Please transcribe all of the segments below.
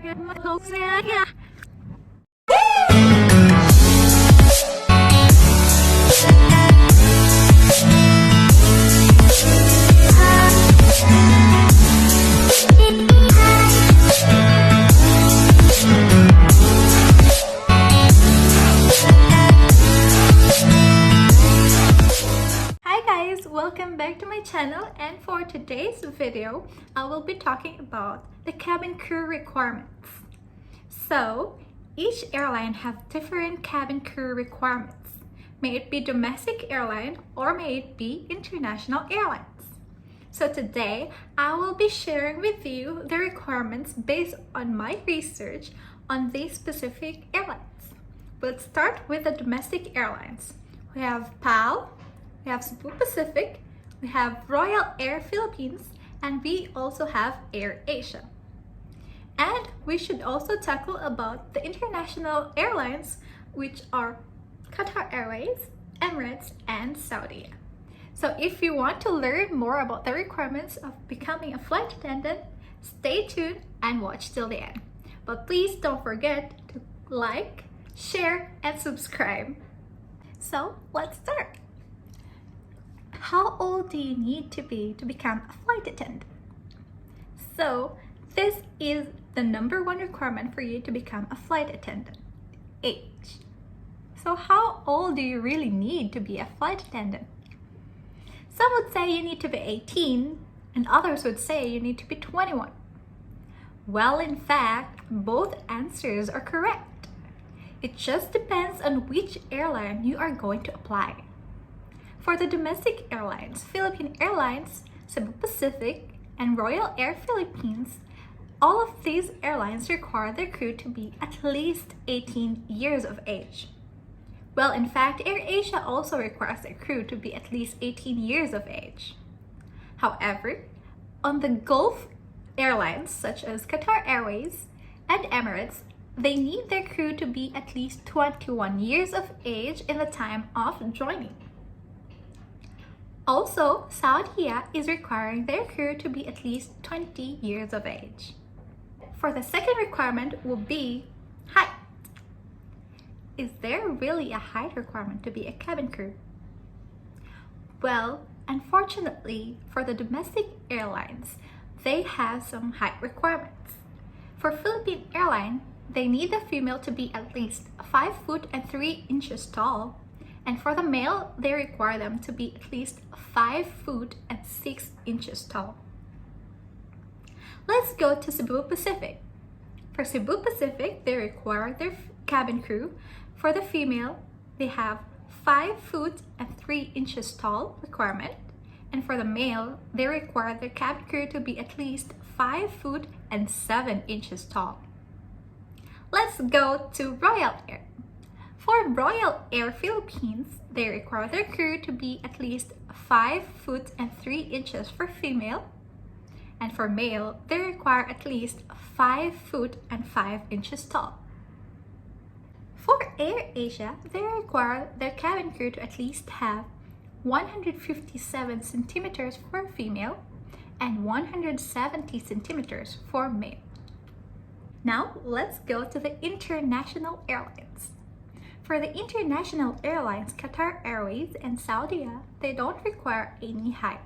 Welcome back to my channel, and for today's video I will be talking about the cabin crew requirements. So each airline have different cabin crew requirements, may it be domestic airline or may it be international airlines. So today I will be sharing with you the requirements based on my research on these specific airlines. Let's start with the domestic airlines. We have PAL, we have Cebu Pacific, we have Royal Air Philippines, and we also have Air Asia. And we should also tackle about the international airlines, which are Qatar Airways, Emirates, and Saudi. So if you want to learn more about the requirements of becoming a flight attendant, stay tuned and watch till the end. But please don't forget to like, share, and subscribe. So let's start. How old do you need to be to become a flight attendant? So this is the number one requirement for you to become a flight attendant: age. So how old do you really need to be a flight attendant? Some would say you need to be 18, and others would say you need to be 21. Well, in fact, both answers are correct. It just depends on which airline you are going to apply. For the domestic airlines, Philippine Airlines, Cebu Pacific, and Royal Air Philippines, all of these airlines require their crew to be at least 18 years of age. Well, in fact, Air Asia also requires their crew to be at least 18 years of age. However, on the Gulf airlines such as Qatar Airways and Emirates, they need their crew to be at least 21 years of age in the time of joining. Also, Saudi is requiring their crew to be at least 20 years of age. For the second requirement will be height. Is there really a height requirement to be a cabin crew? Well, unfortunately, for the domestic airlines, they have some height requirements. For Philippine Airlines, they need the female to be at least 5 foot and 3 inches tall. And for the male, they require them to be at least 5 foot and 6 inches tall. Let's go to Cebu Pacific. For Cebu Pacific, they require their cabin crew. For the female, they have 5 foot and 3 inches tall requirement. And for the male, they require their cabin crew to be at least 5 foot and 7 inches tall. Let's go to Royal Air. For Royal Air Philippines, they require their crew to be at least 5 foot and 3 inches for female. And for male, they require at least 5 foot and 5 inches tall. For Air Asia, they require their cabin crew to at least have 157 centimeters for female and 170 centimeters for male. Now, let's go to the international airlines. For the international airlines, Qatar Airways and Saudi, they don't require any height.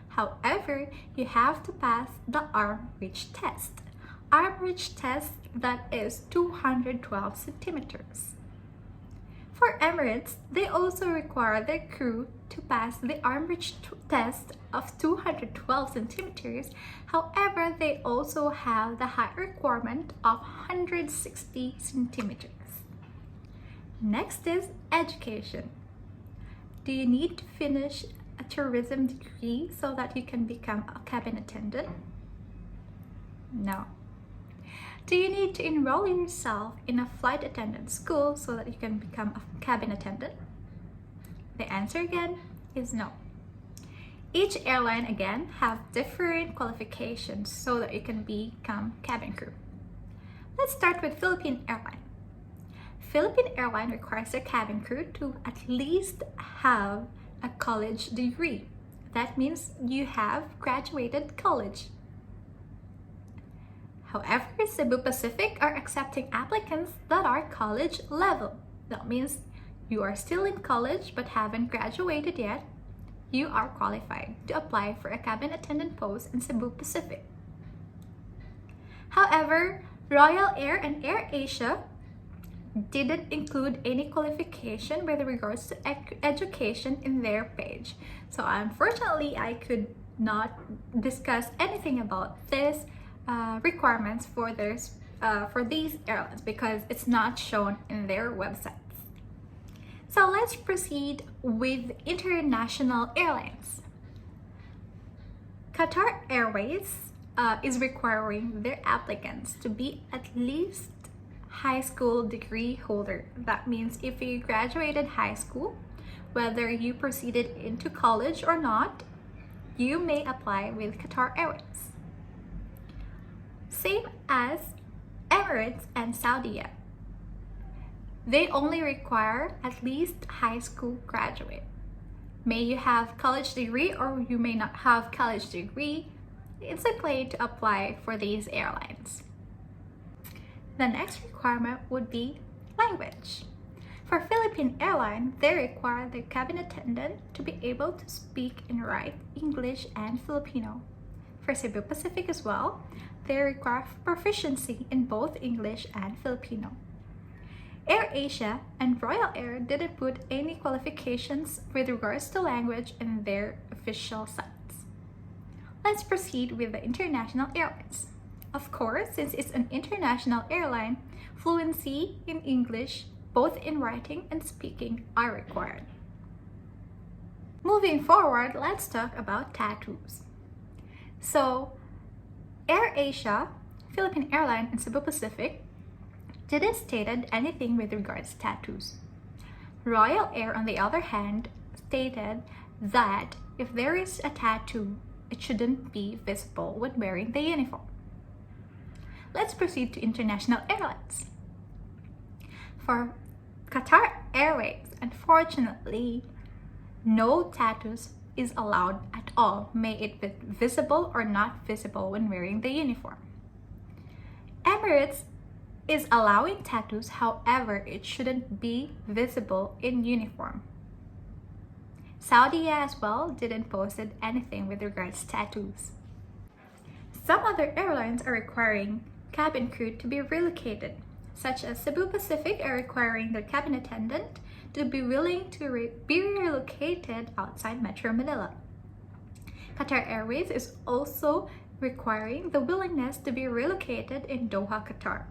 However, you have to pass the arm reach test. Arm reach test that is 212 centimeters. For Emirates, they also require their crew to pass the arm reach test of 212 centimeters. However, they also have the height requirement of 160 centimeters. Next is education. Do you need to finish a tourism degree so that you can become a cabin attendant? No. Do you need to enroll yourself in a flight attendant school so that you can become a cabin attendant? The answer again is no. Each airline again have different qualifications so that you can become cabin crew. Let's start with Philippine Airlines. Philippine Airlines requires their cabin crew to at least have a college degree. That means you have graduated college. However, Cebu Pacific are accepting applicants that are college level. That means you are still in college but haven't graduated yet. You are qualified to apply for a cabin attendant post in Cebu Pacific. However, Royal Air and AirAsia didn't include any qualification with regards to education in their page. So unfortunately, I could not discuss anything about this requirements for these airlines because it's not shown in their websites. So let's proceed with international airlines. Qatar Airways is requiring their applicants to be at least high school degree holder. That means if you graduated high school, whether you proceeded into college or not, you may apply with Qatar Airways. Same as Emirates and Saudia. They only require at least high school graduate. May you have college degree or you may not have college degree, it's okay to apply for these airlines. The next requirement would be language. For Philippine Airlines, they require their cabin attendant to be able to speak and write English and Filipino. For Cebu Pacific as well, they require proficiency in both English and Filipino. AirAsia and Royal Air didn't put any qualifications with regards to language in their official sites. Let's proceed with the international airlines. Of course, since it's an international airline, fluency in English, both in writing and speaking, are required. Moving forward, let's talk about tattoos. So, AirAsia, Philippine Airlines, and Cebu Pacific didn't stated anything with regards to tattoos. Royal Air, on the other hand, stated that if there is a tattoo, it shouldn't be visible when wearing the uniform. Let's proceed to international airlines. For Qatar Airways, unfortunately, no tattoos is allowed at all, may it be visible or not visible when wearing the uniform. Emirates is allowing tattoos, however, it shouldn't be visible in uniform. Saudi as well didn't post anything with regards to tattoos. Some other airlines are requiring cabin crew to be relocated, such as Cebu Pacific are requiring their cabin attendant to be willing to be relocated outside Metro Manila. Qatar Airways is also requiring the willingness to be relocated in Doha, Qatar.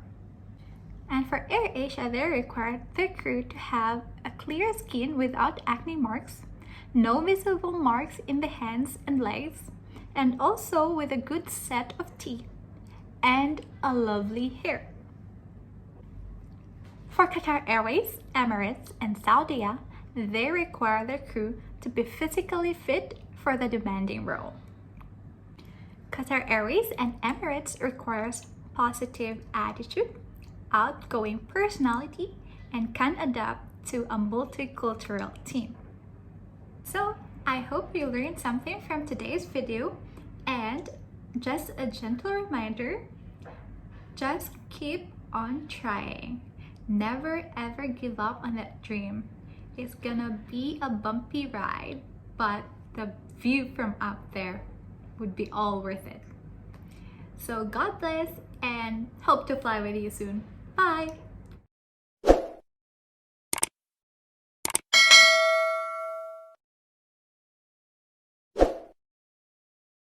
And for AirAsia, they required their crew to have a clear skin without acne marks, no visible marks in the hands and legs, and also with a good set of teeth and a lovely hair. For Qatar Airways, Emirates, and Saudia, they require their crew to be physically fit for the demanding role. Qatar Airways and Emirates requires positive attitude, outgoing personality, and can adapt to a multicultural team. So, I hope you learned something from today's video, and just a gentle reminder, just keep on trying. Never ever give up on that dream. It's gonna be a bumpy ride, but the view from up there would be all worth it. So God bless and hope to fly with you soon. Bye!